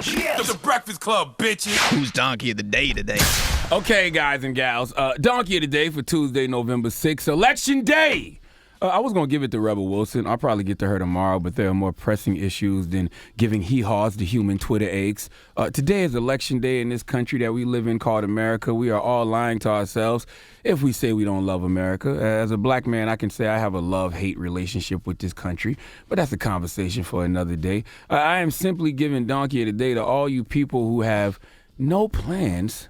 Yes. The Breakfast Club, bitches. Who's Donkey of the Day today? Okay, guys and gals. Donkey of the Day for Tuesday, November 6th, Election Day. I was going to give it to Rebel Wilson. I'll probably get to her tomorrow, but there are more pressing issues than giving hee-haws to human Twitter eggs. Today is Election Day in this country that we live in called America. We are all lying to ourselves if we say we don't love America. As a black man, I can say I have a love-hate relationship with this country, but that's a conversation for another day. I am simply giving Donkey of the Day to all you people who have no plans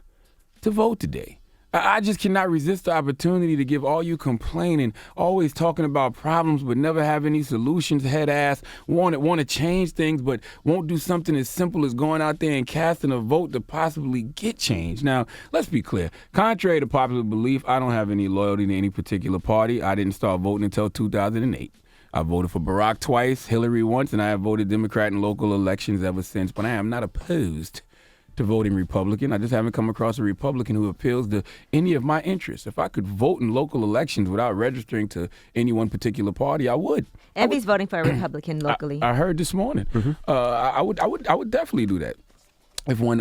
to vote today. I just cannot resist the opportunity to give all you complaining, always talking about problems but never have any solutions, head ass, want to change things but won't do something as simple as going out there and casting a vote to possibly get change. Now, let's be clear. Contrary to popular belief, I don't have any loyalty to any particular party. I didn't start voting until 2008. I voted for Barack twice, Hillary once, and I have voted Democrat in local elections ever since, but I am not opposed to voting Republican. I just haven't come across a Republican who appeals to any of my interests. If I could vote in local elections without registering to any one particular party, I would. Envy's voting for a Republican locally. I heard this morning. Mm-hmm. I would definitely do that if one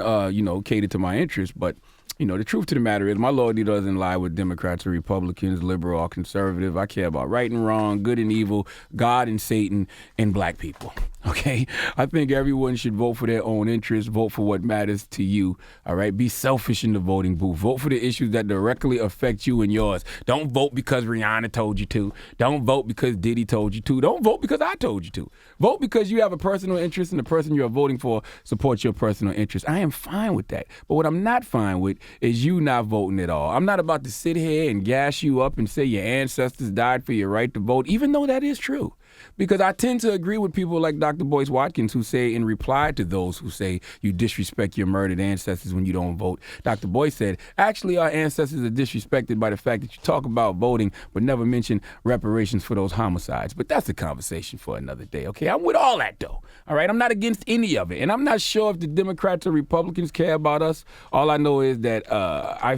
catered to my interests. But the truth to the matter is my loyalty doesn't lie with Democrats or Republicans, liberal or conservative. I care about right and wrong, good and evil, God and Satan, and black people. Okay? I think everyone should vote for their own interests, vote for what matters to you, all right? Be selfish in the voting booth. Vote for the issues that directly affect you and yours. Don't vote because Rihanna told you to. Don't vote because Diddy told you to. Don't vote because I told you to. Vote because you have a personal interest and the person you are voting for supports your personal interest. I am fine with that. But what I'm not fine with is you not voting at all. I'm not about to sit here and gas you up and say your ancestors died for your right to vote, even though that is true. Because I tend to agree with people like Dr. Boyce Watkins who say in reply to those who say you disrespect your murdered ancestors when you don't vote. Dr. Boyce said, actually our ancestors are disrespected by the fact that you talk about voting but never mention reparations for those homicides. But that's a conversation for another day, okay? I'm with all that though, all right? I'm not against any of it. And I'm not sure if the Democrats or Republicans care about us. All I know is that I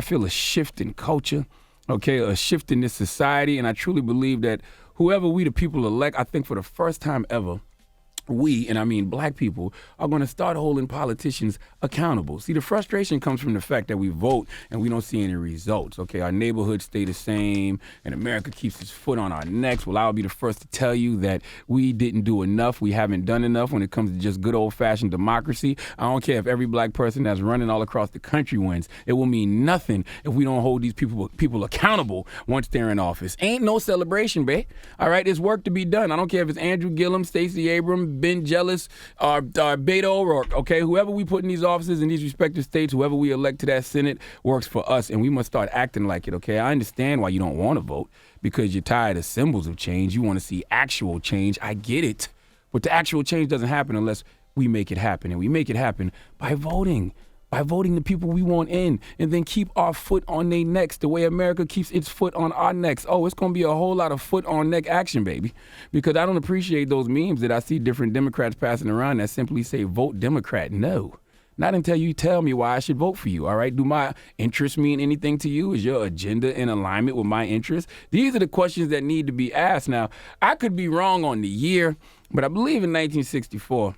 feel a shift in culture, okay, a shift in this society, and I truly believe that whoever we the people elect, I think for the first time ever, we, and I mean black people, are going to start holding politicians accountable. See, the frustration comes from the fact that we vote and we don't see any results, okay? Our neighborhoods stay the same and America keeps its foot on our necks. Well, I'll be the first to tell you that we didn't do enough. We haven't done enough when it comes to just good old-fashioned democracy. I don't care if every black person that's running all across the country wins. It will mean nothing if we don't hold these people accountable once they're in office. Ain't no celebration, babe. All right, there's work to be done. I don't care if it's Andrew Gillum, Stacey Abrams, Ben Jealous, or Beto O'Rourke, okay? Whoever we put in these offices in these respective states, whoever we elect to that Senate works for us, and we must start acting like it, okay? I understand why you don't want to vote, because you're tired of symbols of change. You want to see actual change. I get it. But the actual change doesn't happen unless we make it happen, and we make it happen by voting. By voting the people we want in, and then keep our foot on their necks the way America keeps its foot on our necks. Oh, it's going to be a whole lot of foot on neck action, baby. Because I don't appreciate those memes that I see different Democrats passing around that simply say, vote Democrat. No. Not until you tell me why I should vote for you, all right? Do my interests mean anything to you? Is your agenda in alignment with my interests? These are the questions that need to be asked. Now, I could be wrong on the year, but I believe in 1964,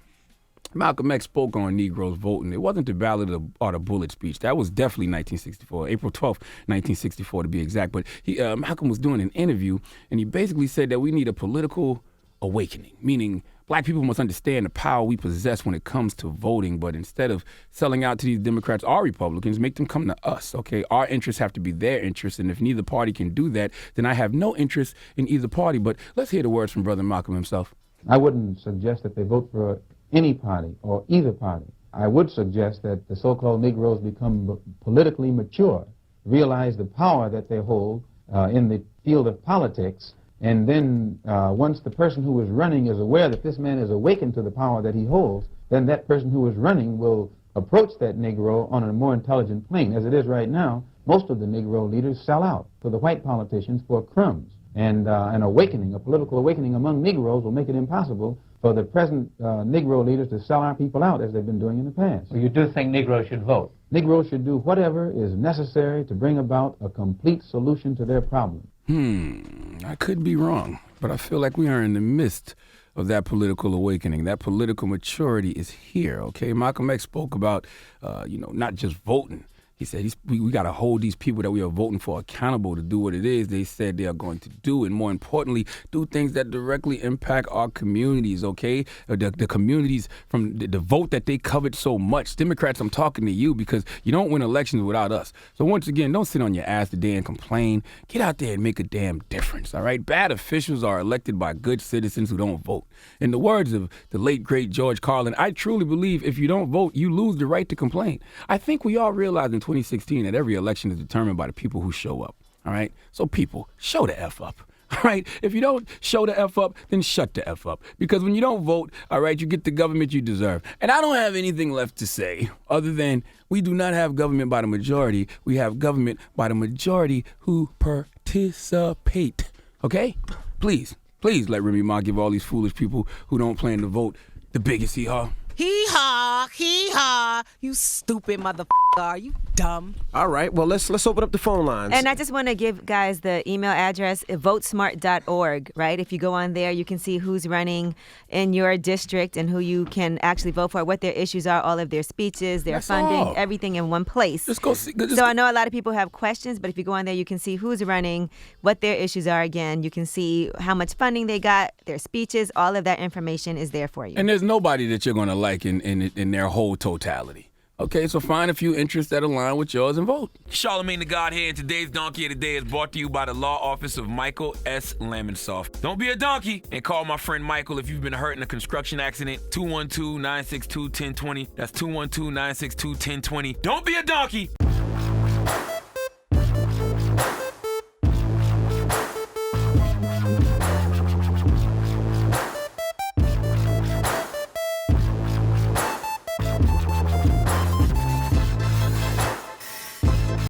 Malcolm X spoke on Negroes voting. It wasn't the Ballad or the Bullet speech. That was definitely 1964, April 12th, 1964 to be exact. But Malcolm was doing an interview, and he basically said that we need a political awakening, meaning black people must understand the power we possess when it comes to voting, but instead of selling out to these Democrats or Republicans, make them come to us, okay? Our interests have to be their interests, and if neither party can do that, then I have no interest in either party. But let's hear the words from Brother Malcolm himself. I wouldn't suggest that they vote for any party or either party. I would suggest that the so-called Negroes become politically mature, realize the power that they hold in the field of politics, and then once the person who is running is aware that this man is awakened to the power that he holds, then that person who is running will approach that Negro on a more intelligent plane. As it is right now, most of the Negro leaders sell out to the white politicians for crumbs. And an awakening, a political awakening among Negroes will make it impossible for the present Negro leaders to sell our people out as they've been doing in the past. So you do think Negroes should vote? Negroes should do whatever is necessary to bring about a complete solution to their problem. I could be wrong, but I feel like we are in the midst of that political awakening. That political maturity is here, okay? Malcolm X spoke about, not just voting. He said we got to hold these people that we are voting for accountable to do what it is they said they are going to do, and more importantly, do things that directly impact our communities, okay? The communities from the vote that they covered so much. Democrats, I'm talking to you because you don't win elections without us. So once again, don't sit on your ass today and complain. Get out there and make a damn difference, all right? Bad officials are elected by good citizens who don't vote. In the words of the late, great George Carlin, I truly believe if you don't vote, you lose the right to complain. I think we all realize in 2016 that every election is determined by the people who show up, all right? So people, show the F up, all right? If you don't show the F up, then shut the F up. Because when you don't vote, all right, you get the government you deserve. And I don't have anything left to say other than we do not have government by the majority. We have government by the majority who participate, okay? Please let Remy Ma give all these foolish people who don't plan to vote the biggest hee-haw. Hee-haw. You stupid motherfucker. Are you dumb? All right, well, let's open up the phone lines. And I just want to give guys the email address, votesmart.org, right? If you go on there, you can see who's running in your district and who you can actually vote for, what their issues are, all of their speeches, their funding, everything in one place. Just go see. I know a lot of people have questions, but if you go on there, you can see who's running, what their issues are again. You can see how much funding they got, their speeches, all of that information is there for you. And there's nobody that you're going to like in their whole totality. Okay, so find a few interests that align with yours and vote. Charlamagne the God here, and today's Donkey of the Day is brought to you by the law office of Michael S. Lamonsoff. Don't be a donkey and call my friend Michael if you've been hurt in a construction accident. 212-962-1020. That's 212-962-1020. Don't be a donkey.